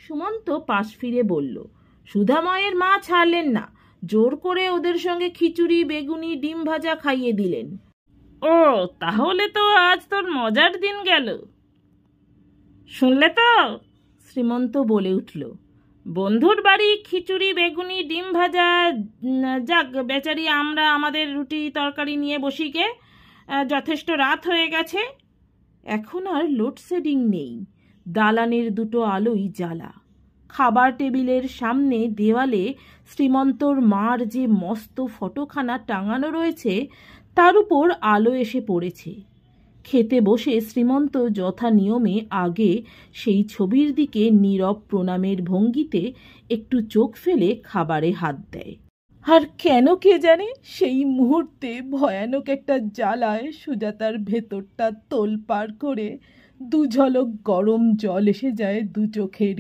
সুমন্ত পাশ ফিরে বলল, সুধাময়ের মা ছাড়লেন না, জোর করে ওদের সঙ্গে খিচুড়ি, বেগুনি, ডিম ভাজা খাইয়ে দিলেন। ও, তাহলে তো আজ তোর মজার দিন গেল। শুনলে তো, শ্রীমন্ত বলে উঠল, বন্ধুর বাড়ি খিচুড়ি, বেগুনি, ডিম ভাজা। যাক বেচারি, আমরা আমাদের রুটি তরকারি নিয়ে বসি গে, যথেষ্ট রাত হয়ে গেছে। এখন আর লোডশেডিং নেই, দালানের দুটো আলোই জ্বালা। খাবার টেবিলের সামনে দেওয়ালে শ্রীমন্তর মার যে মস্ত ফটোখানা টাঙানো রয়েছে তার উপর আলো এসে পড়েছে। খেতে বসে শ্রীমন্ত যথা নিয়মে আগে সেই ছবির দিকে নীরব প্রণামের ভঙ্গিতে একটু চোখ ফেলে খাবারে হাত দেয়। আর কেন কে জানে সেই মুহূর্তে ভয়ানক একটা জ্বালায় সুজাতার ভেতরটা তোলপাড় করে দু ঝলক গরম জল এসে যায় দু চোখের